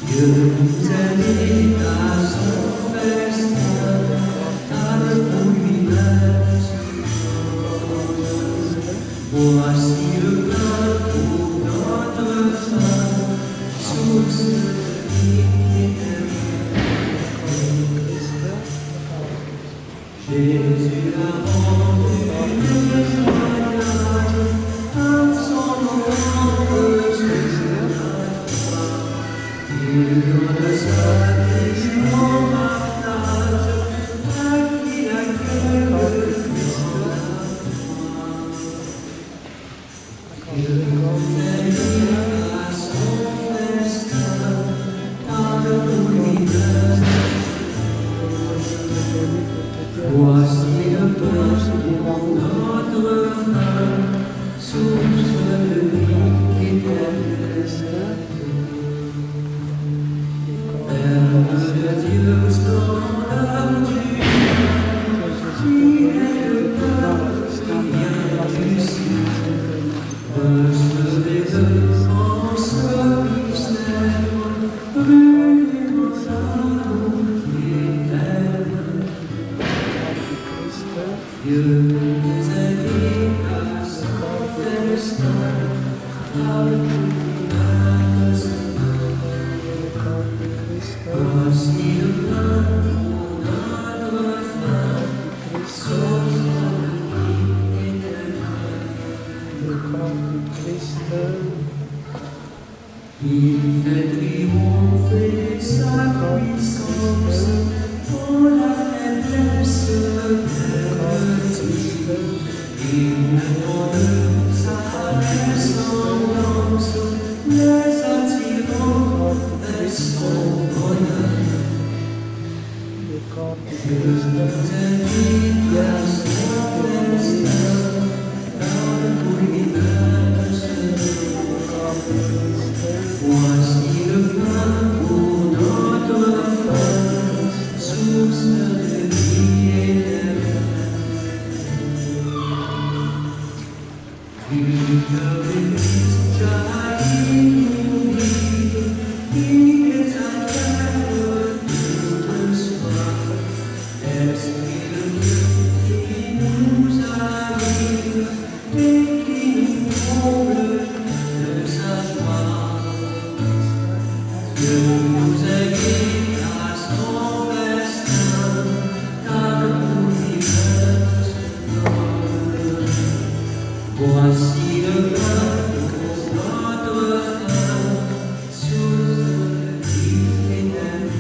Dieu vous invite à son festin, table pour lui-même se donne. Voici le pain pour notre faim. Il fait triompher sa puissance dans la faiblesse de Dieu. Il donne sa descendance, les attirant de son bonheur. Que nous invite à son festin dans le bonheur de voici le pain pour notre faim, source de vie éternelle. Vu que le Christ jaillit pour vivre, il est à terre toute soif. L'Esprit de Dieu qui nous arrive et qui nous comble de sa joie. Dieu nous invite à son festin, table pour diverses nobles. Voici le pain pour notre faim, source de vie éternelle.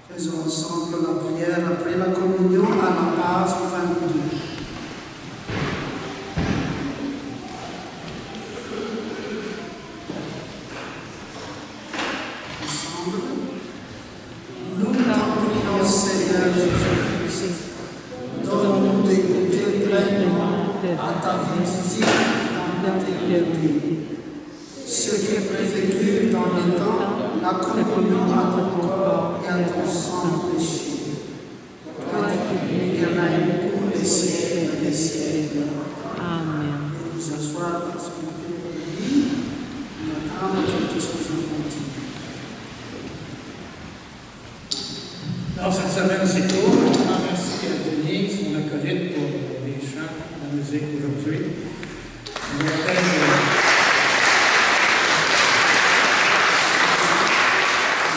Faisons ensemble la prière après la communion à la page 22. fructifie dans l'éternité. Ce qui est prévu dans le temps, la communion à ton corps et à ton sang péché. Toi qui vis dans la vie pour les siècles des siècles. Amen. Nous asseoir parce que nous attendons quelque chose de continu. Alors, cette semaine, c'est court. Merci à Denise, mon acolyte, pour les chants, la musique aujourd'hui. Je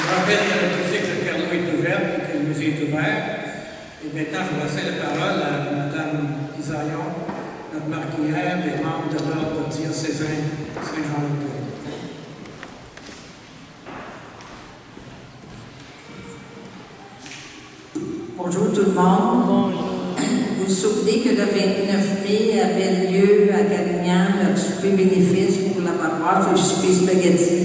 vous rappelle que la musique de piano est ouverte et que le musée est ouvert. Et maintenant, je vais laisser la parole à Mme Isaïon, notre marquillère des membres de l'ordre diocésain Saint-Jean-de-Paul. Bonjour tout le monde. Bonjour. Vous vous souvenez que le 29 mai avait lieu à Carignan notre souper bénéfice pour la paroisse, le souper spaghetti.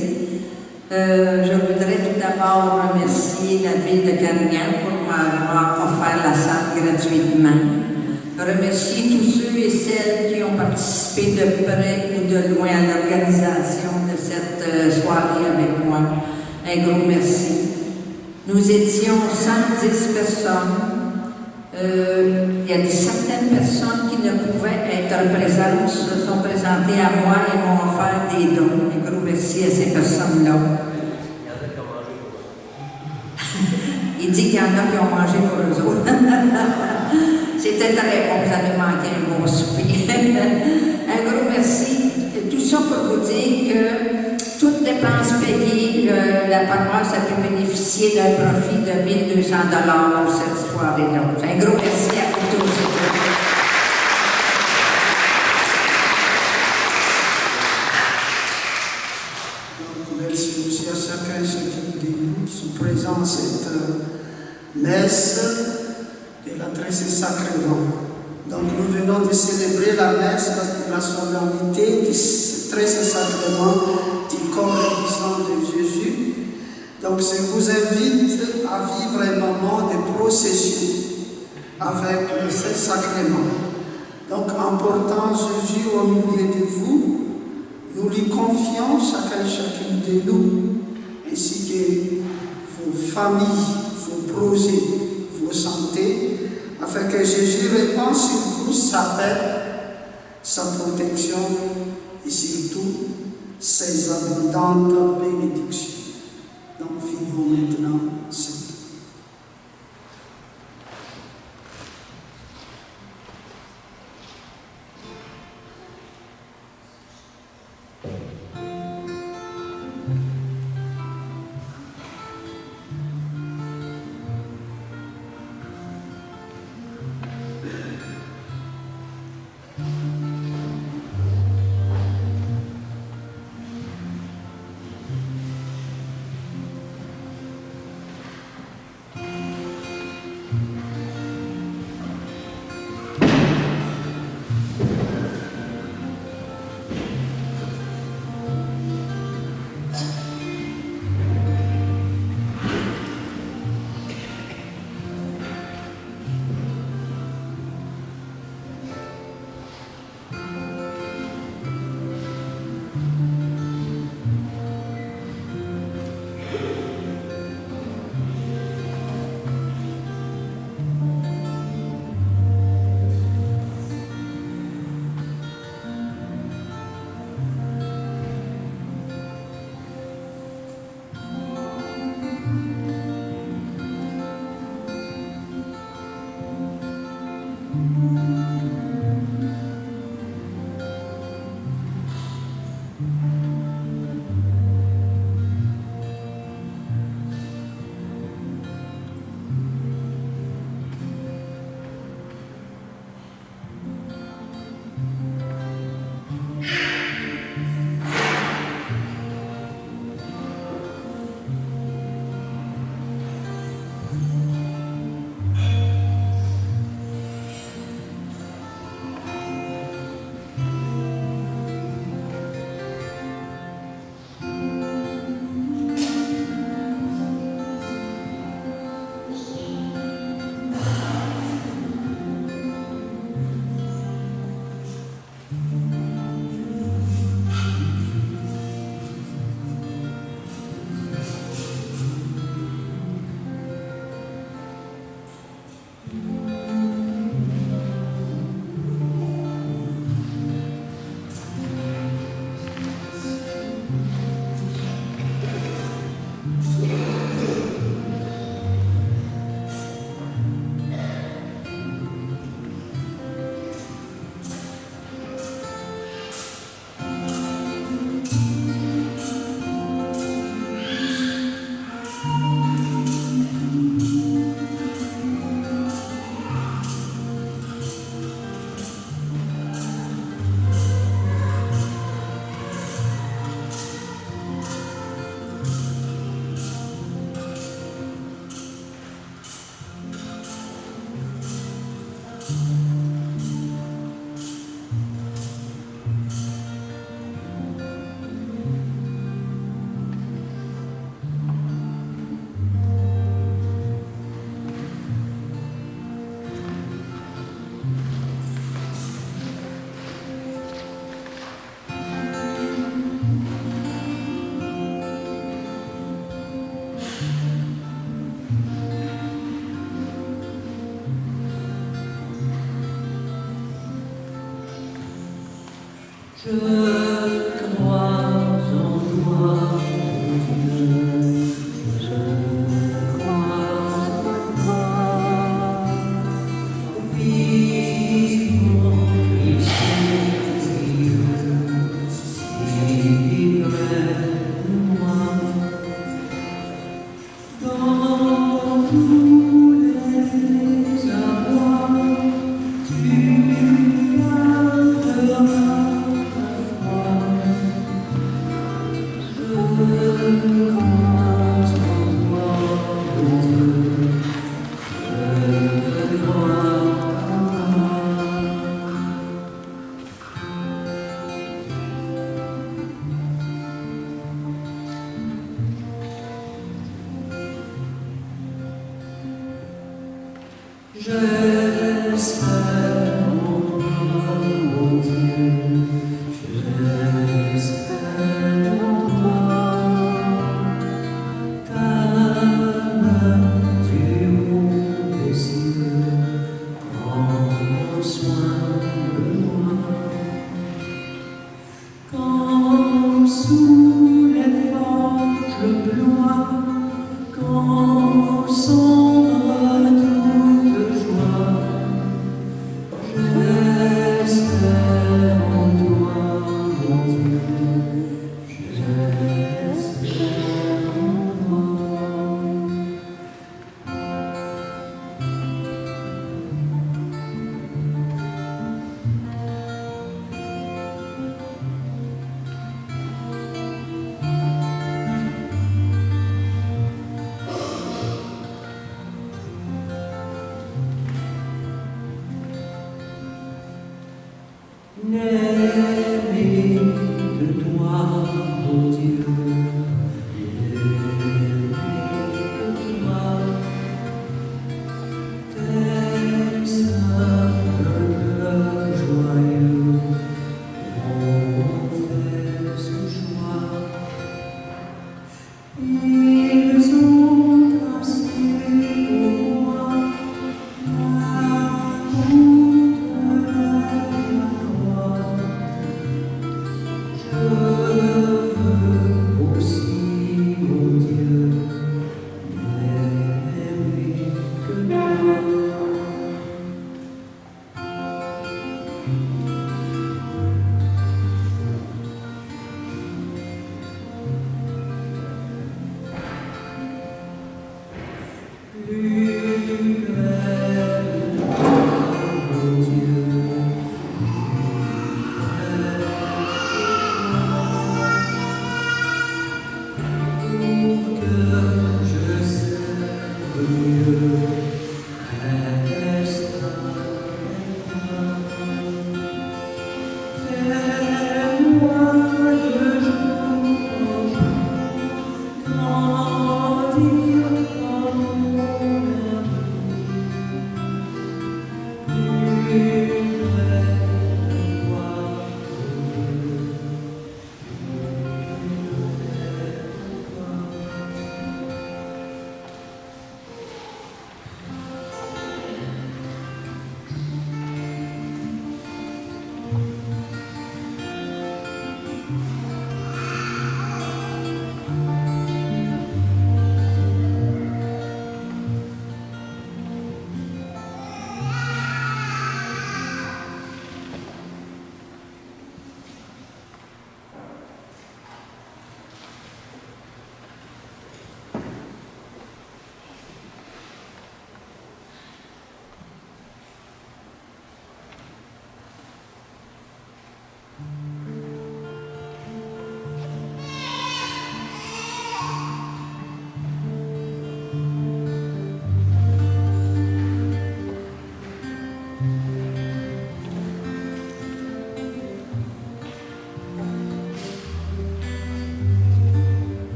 Je voudrais tout d'abord remercier la ville de Carignan pour m'avoir offert la salle gratuitement. Remercier tous ceux et celles qui ont participé de près ou de loin à l'organisation de cette soirée avec moi. Un gros merci. Nous étions 110 personnes. Il y a certaines personnes qui ne pouvaient être présentes, se sont présentées à moi et m'ont offert des dons. Un gros merci à ces personnes-là. Il dit qu'il y en a qui ont mangé pour eux autres. C'était très bon, vous avez manqué un bon souper. Un gros merci. Tout ça pour vous dire que toute dépense payée, la paroisse a pu bénéficier d'un profit de 1 200 $ pour cette soirée-là. Un gros merci à vous tous. Donc, merci aussi à chacun et chacune de nous qui sont présents à cette messe de la Très Saint-Sacrement. Donc, nous venons de célébrer la messe de la solennité du Très Saint-Sacrement du corps et du sang de Jésus. Donc, je vous invite à vivre un moment de procession avec le Saint-Sacrement. Donc, en portant Jésus au milieu de vous, nous lui confions chacun et chacune de nous, ainsi que vos familles, vos projets, vos santé, afin que Jésus répande sur vous sa paix, sa protection et surtout ses abondantes bénédictions. Donc vivons maintenant cette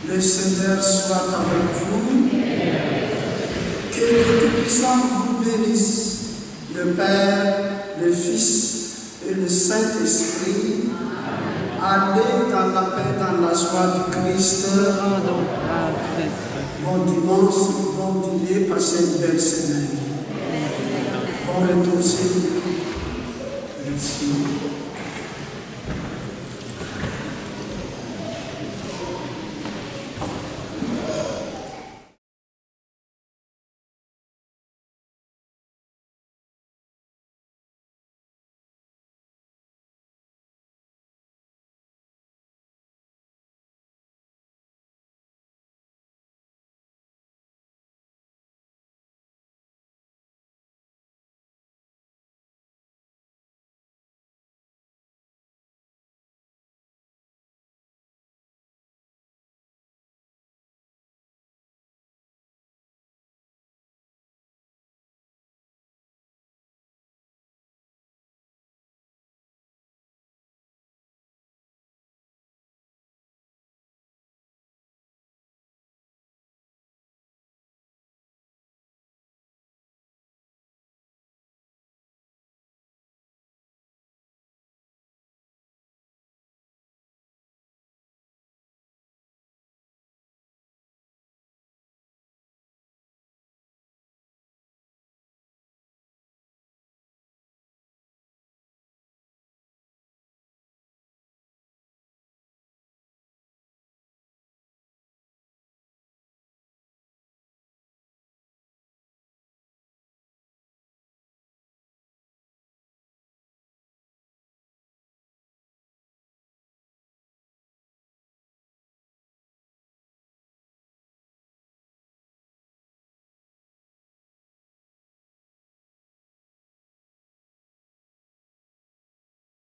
Le Seigneur soit avec vous. Que le Tout-Puissant vous bénisse, le Père, le Fils et le Saint-Esprit. Allez dans la paix, dans la joie du Christ. Bon dimanche, bon dîner, passez une belle semaine. Bon retour. Merci.